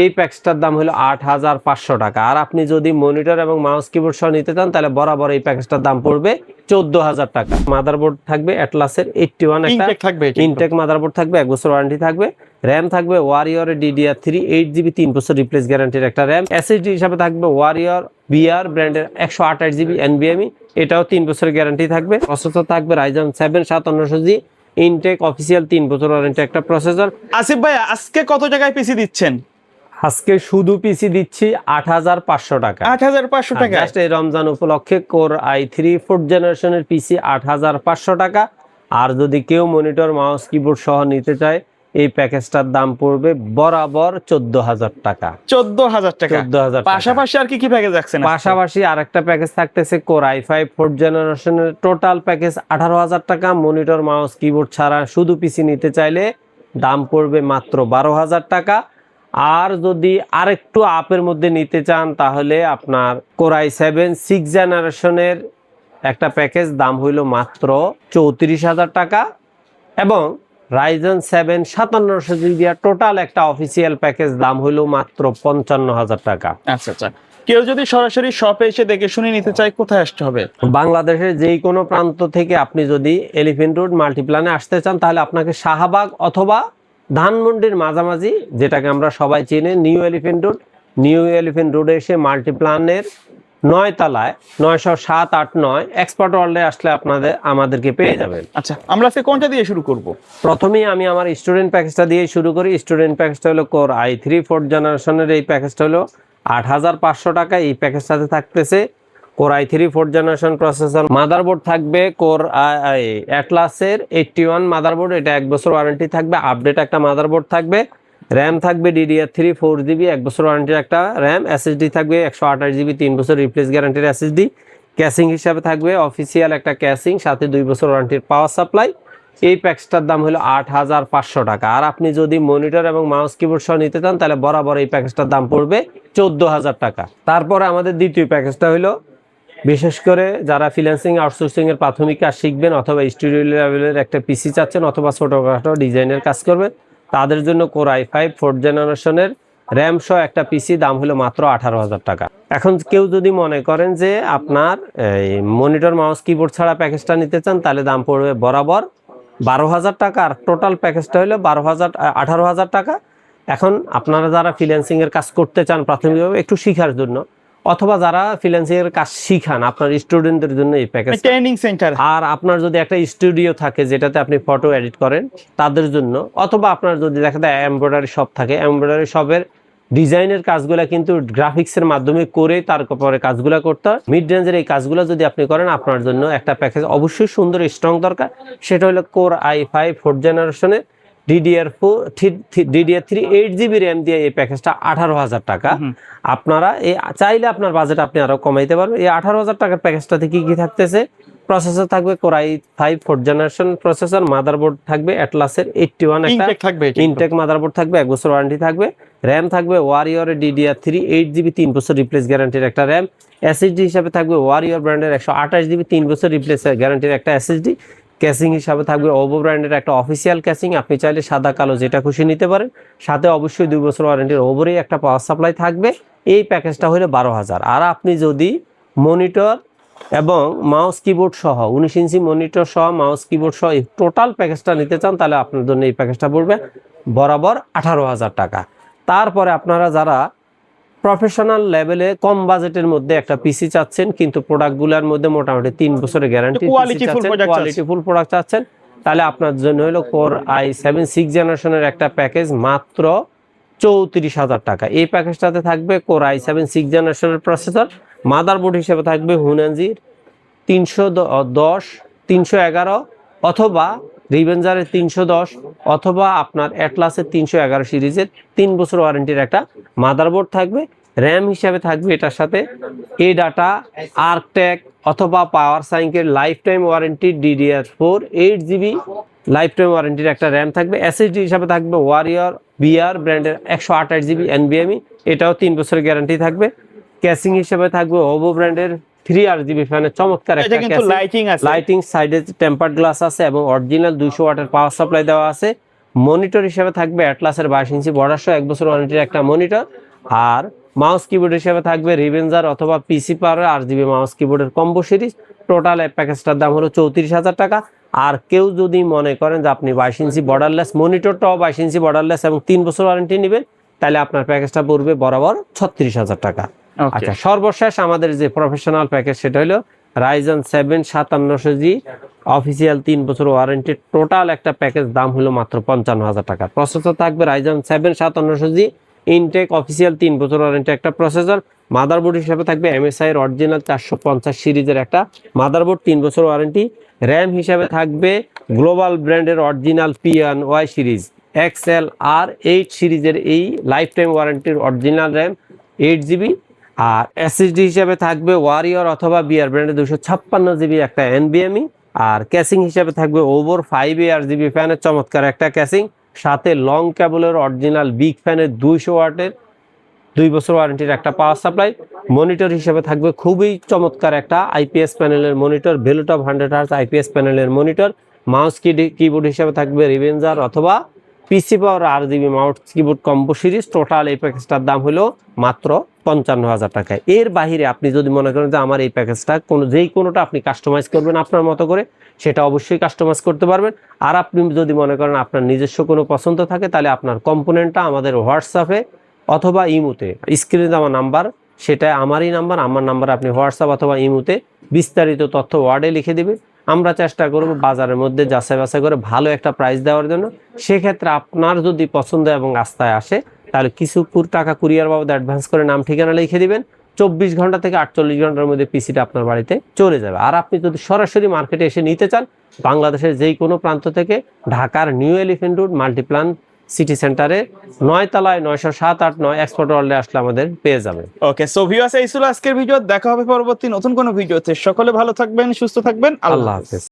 এই প্যাকেজটার দাম হলো 8500 টাকা। আর আপনি যদি মনিটর এবং মাউস কিবোর্ড সহ নিতে চান তাহলে বরাবর এই প্যাকেজটার দাম পড়বে 14000 টাকা। মাদারবোর্ড থাকবে অ্যাটলাসের 81 একটা ইনটেক মাদারবোর্ড থাকবে, 1 বছর ওয়ারেন্টি থাকবে। র্যাম থাকবে ওয়ারিয়র DDR3 8GB 3 বছর রিপ্লেস গ্যারান্টির একটা র্যাম। SSD হিসাবে থাকবে ওয়ারিয়র বিআর ব্র্যান্ডের 128GB NVMe, এটাও 3 বছরের গ্যারান্টি থাকবে। প্রসেসর থাকবে Ryzen 7 5700G ইনটেক অফিসিয়াল 3 বছর ওয়ারেন্টি একটা প্রসেসর। আসিফ ভাই আজকে কত টাকায় পিসি দিচ্ছেন? আজকে শুধু পিসি দিচ্ছি 8500 টাকা। 8500 টাকা জাস্ট এই রমজান উপলক্ষে কোর i3 4th জেনারেশনের পিসি 8500 টাকা। আর যদি কেউ মনিটর মাউস কিবোর্ড সহ নিতে চায় এই প্যাকেজটার দাম পড়বে বরাবর 14000 টাকা। 14000 টাকা। 14000 টাকা। পাশাপাশি আর কি কি প্যাকেজ রাখছেন? পাশাপাশি আরেকটা প্যাকেজ থাকতেছে কোর i5 4th জেনারেশনের টোটাল প্যাকেজ 18000 টাকা। মনিটর মাউস কিবোর্ড ছাড়া শুধু পিসি নিতে চাইলে দাম পড়বে মাত্র 12000 টাকা। আর যদি আরেকটু আপের মধ্যে নিতে চান তাহলে আপনার কোর i7 6th জেনারেশনের একটা প্যাকেজ দাম হইল মাত্র 34000 টাকা এবং Ryzen 7 5700GB টোটাল একটা অফিসিয়াল প্যাকেজ দাম হইল মাত্র 55000 টাকা। আচ্ছা আচ্ছা, কেউ যদি সরাসরি শপে এসে দেখে শুনে নিতে চায় কোথায় আসতে হবে? বাংলাদেশের যেই কোনো প্রান্ত থেকে আপনি যদি এলিফ্যান্ট রোড মাল্টিপ্লানে আসতে চান তাহলে আপনাকে শাহবাগ অথবা ধানমন্ডির মাঝামাঝি, যেটাকে আমরা সবাই চিনি নিউ এলিফ্যান্ট রোডে এসে মাল্টিপ্লানের 9 তলায় 907 8 9 এক্সপার্ট ওয়ার্ল্ডে আসলে আমাদেরকে পেয়ে যাবেন। আচ্ছা, আমরা আজকে কোনটা দিয়ে শুরু করব? প্রথমেই আমি আমার স্টুডেন্ট প্যাকেজটা দিয়ে শুরু করি। স্টুডেন্ট প্যাকেজটা হলো কোর i3 4th জেনারেশনের, এই প্যাকেজটা হলো 8500 টাকা। এই প্যাকেজটাতে থাকতেছে core i3 4th generation processor, motherboard থাকবে কোর অ্যাটলাসের 81 মাদারবোর্ড, এটা 1 বছর ওয়ারেন্টি থাকবে, আপডেট একটা মাদারবোর্ড থাকবে। র্যাম থাকবে DDR3 4GB 1 বছর ওয়ারেন্টির একটা র্যাম। SSD থাকবে 128GB 3 বছর রিপ্লেস গ্যারান্টির SSD। ক্যাসিং হিসাবে থাকবে অফিসিয়াল একটা ক্যাসিং, সাথে 2 বছর ওয়ারেন্টির পাওয়ার সাপ্লাই। এই প্যাকেজটার দাম হলো 8500 টাকা। আর আপনি যদি মনিটর এবং মাউস কিবোর্ড সহ নিতে চান তাহলে বরাবর এই প্যাকেজটার দাম পড়বে 14000 টাকা। তারপরে আমাদের দ্বিতীয় প্যাকেজটা হলো বিশেষ করে যারা ফ্রিল্যান্সিং আউটসোর্সিং এর প্রাথমিক কাজ শিখবেন অথবা স্টুডিও লেভেলের একটা পিসি চাচ্ছেন অথবা ছোটখাটো ডিজাইনের কাজ করবেন তাদের জন্য কোর i5 4th জেনারেশনের র্যাম সহ একটা পিসি দাম হলো মাত্র 18000 টাকা। এখন কেউ যদি মনে করেন যে আপনার মনিটর মাউস কিবোর্ড ছাড়া প্যাকেজটা নিতে চান তাহলে দাম পড়বে বরাবর 12000 টাকা। আর টোটাল প্যাকেজটা হলো 18000 টাকা। এখন আপনারা যারা ফ্রিল্যান্সিং এর কাজ করতে চান প্রাথমিকভাবে একটু শেখার জন্য অথবা যারা ফ্রিল্যান্সিং এর কাজ শিখান আপনার স্টুডেন্টদের জন্য এই প্যাকেজ, ট্রেনিং সেন্টার। আর আপনার যদি একটা স্টুডিও থাকে যেটাতে আপনি ফটো এডিট করেন তাদের জন্য, অথবা আপনার যদি দেখা যায় এমব্রয়ডারি শপ থাকে, এমব্রয়ডারি শপের ডিজাইনের কাজগুলো কিন্তু গ্রাফিক্সের মাধ্যমে করে তারপরে কাজগুলো করতে হয়। মিড রেঞ্জের এই কাজগুলো যদি আপনি করেন আপনার জন্য একটা প্যাকেজ অবশ্যই সুন্দর স্ট্রং দরকার। সেটা হলো কোর i5 4th জেনারেশনের DDR3 8GB র্যাম দিয়ে এই প্যাকেজটা 18000 টাকা। আপনারা চাইলে আপনার বাজেট আপনি আরো কমাইতে পারবেন। এই 18000 টাকার প্যাকেজটাতে কি কি থাকতেছে? প্রসেসর থাকবে core i5 4th generation processor, motherboard থাকবে অ্যাটলাসের 81 একটা ইনটেক মাদারবোর্ড থাকবে, 1 বছর ওয়ারেন্টি থাকবে। র্যাম থাকবে ওয়ারিয়র DDR3 8GB 3 বছর রিপ্লেস গ্যারান্টির একটা র্যাম। SSD হিসাবে থাকবে ওয়ারিয়র ব্র্যান্ডের 128GB 3 বছর রিপ্লেস গ্যারান্টির একটা SSD। ক্যাসিং হিসাবে থাকবে ওভো ব্র্যান্ডের একটা অফিসিয়াল ক্যাসিং, আপনি চাইলে সাদা কালো যেটা খুশি নিতে পারেন। সাথে অবশ্যই 2 বছর ওয়ারেন্টির ওভোরই একটা পাওয়ার সাপ্লাই থাকবে। এই প্যাকেজটা হলো 12000। আর আপনি যদি মনিটর এবং মাউস কিবোর্ড সহ 19 ইঞ্চি মনিটর সহ মাউস কিবোর্ড সহ টোটাল প্যাকেজটা নিতে চান তাহলে আপনার জন্য এই প্যাকেজটা পড়বে বরাবর 18000 টাকা। তারপরে আপনারা যারা প্রফেশনাল লেভেলে কম বাজেটের মধ্যে একটা পিসি চাচ্ছেন কিন্তু প্রোডাক্টগুলোর মধ্যে মোটামুটি 3 বছরের গ্যারান্টি, কোয়ালিটিফুল প্রোডাক্ট চাচ্ছেন, তাহলে আপনার জন্য হলো কোর i7 6th জেনারেশনের একটা প্যাকেজ মাত্র 34000 টাকা। এই প্যাকেজটাতে থাকবে কোর i7 6th জেনারেশনের প্রসেসর, মাদারবোর্ড হিসেবে থাকবে হুনানজির 310 311 অথবা রিভেঞ্জারের 310 অথবা আপনার অ্যাটলাসের 311 সিরিজের 3 বছর ওয়ারেন্টির একটা মাদারবোর্ড থাকবে। র্যাম হিসাবে থাকবে এটার সাথে ডাটা আর্কটেক অথবা power cycle lifetime warranty DDR4 8GB lifetime ওয়ারেন্টির একটা র্যাম থাকবে। SSD হিসাবে থাকবে ওয়ারিয়র বিআর ব্র্যান্ডের 128GB NVMe, এটাও 3 বছরের গ্যারান্টি থাকবে। ক্যাসিং হিসাবে থাকবে ওভো ব্র্যান্ডের 3RGB ফ্যানের চমৎকার একটা ক্যাসিং, লাইটিং সাইডে টেম্পারড গ্লাস আছে এবং অরিজিনাল 200 ওয়াটের পাওয়ার সাপ্লাই দেওয়া আছে। মনিটর হিসেবে থাকবে অ্যাটলাসের 22 ইঞ্চি বর্ডার সহ 1 বছর ওয়ারেন্টির একটা মনিটর। আর মাউস কিবোর্ড হিসেবে থাকবে রিভেঞ্জার অথবা পিসি পাওয়ার RGB মাউস কিবোর্ডের কম্বো সিরিজ। টোটাল এই প্যাকেজটার দাম হলো 34,000 টাকা। আর কেউ যদি মনে করেন যে আপনি 22 ইঞ্চি বর্ডারলেস মনিটরটাও 22 ইঞ্চি বর্ডারলেস এবং 3 বছর ওয়ারেন্টি নেবেন, তাহলে আপনার প্যাকেজটা পড়বে বরাবর 36,000 টাকা। ওকে আচ্ছা, সর্বশেষ আমাদের যে প্রফেশনাল প্যাকেজ সেটা হলো Ryzen 7 5700G অফিসিয়াল 3 বছর ওয়ারেন্টি। টোটাল একটা প্যাকেজ দাম হলো মাত্র 55,000 টাকা। প্রসেসর থাকবে Ryzen 7 5700G ইনটেক অফিসিয়াল 3 বছর ওয়ারেন্টি একটা প্রসেসর। মাদারবোর্ড হিসেবে থাকবে MSI এর অরিজিনাল 450 সিরিজের একটা মাদারবোর্ড, 3 বছর ওয়ারেন্টি। র্যাম হিসেবে থাকবে গ্লোবাল ব্র্যান্ডের অরিজিনাল P1Y সিরিজ XLR 8 সিরিজের এই লাইফ টাইম ওয়ারেন্টির অরিজিনাল র্যাম 8GB। আর SSD হিসেবে থাকবে ওয়ারিয়র অথবা বিআর ব্র্যান্ডের 256GB একটা NVMe। আর ক্যাসিং হিসেবে থাকবে ওভার 5 ARGB ফ্যানের চমৎকার একটা ক্যাসিং, সাথে লং কেবলের অরিজিনাল বিগ ফ্যানের 200 ওয়াটের 2 বছর ওয়ারেন্টির একটা পাওয়ার সাপ্লাই। মনিটর হিসেবে থাকবে খুবই চমৎকার একটা IPS প্যানেলের মনিটর, ভেলোটপ 100Hz IPS প্যানেলের মনিটর। মাউস কিবোর্ড হিসেবে থাকবে রিভেঞ্জার অথবা পিসি পাওয়ার RGB mouse keyboard combo series. Total এই প্যাকেজটার দাম হলো মাত্র 55,000 টাকা। এর বাইরে আপনি যদি মনে করেন যে আমার এই প্যাকেজটা যেই কোনোটা আপনি কাস্টমাইজ করবেন আপনার মতো করে, সেটা অবশ্যই কাস্টমাইজ করতে পারবেন। আর আপনি যদি মনে করেন আপনার নিজস্ব কোনো পছন্দ থাকে, তাহলে আপনার কম্পোনেন্টটা আমাদের হোয়াটসঅ্যাপে অথবা ইমোতে, স্ক্রিনে দেওয়া নাম্বার সেটা আমারই নাম্বার, আমার নাম্বার আপনি হোয়াটসঅ্যাপ অথবা ইমোতে বিস্তারিত তথ্য ওয়ার্ডে লিখে দিবেন। আমরা চেষ্টা করব বাজারের মধ্যে যাচাই বাছাই করে ভালো একটা প্রাইস দেওয়ার জন্য। সেক্ষেত্রে আপনার যদি পছন্দ এবং আস্থায় আসে, তাহলে কিছু টাকা কুরিয়ার বাবদ অ্যাডভান্স করে নাম ঠিকানা লিখে দিবেন। 24 ঘন্টা থেকে 48 ঘন্টার মধ্যে পিসিটা আপনার বাড়িতে চলে যাবে। আর আপনি যদি সরাসরি মার্কেটে এসে নিতে চান, বাংলাদেশের যেই কোনো প্রান্ত থেকে ঢাকার new elephant road Multiplan city সেন্টারে 9 তলায় 907-8-9 এক্সপোর্ট ওয়ার্ল্ডে আসলে আমাদের পেয়ে যাবেন। ওকে, সো ভিউয়ার্স এই ছিল আজকের ভিডিও। দেখা হবে পরবর্তী নতুন কোনো ভিডিওতে। সকলে ভালো থাকবেন, সুস্থ থাকবেন। আল্লাহ হাফেজ।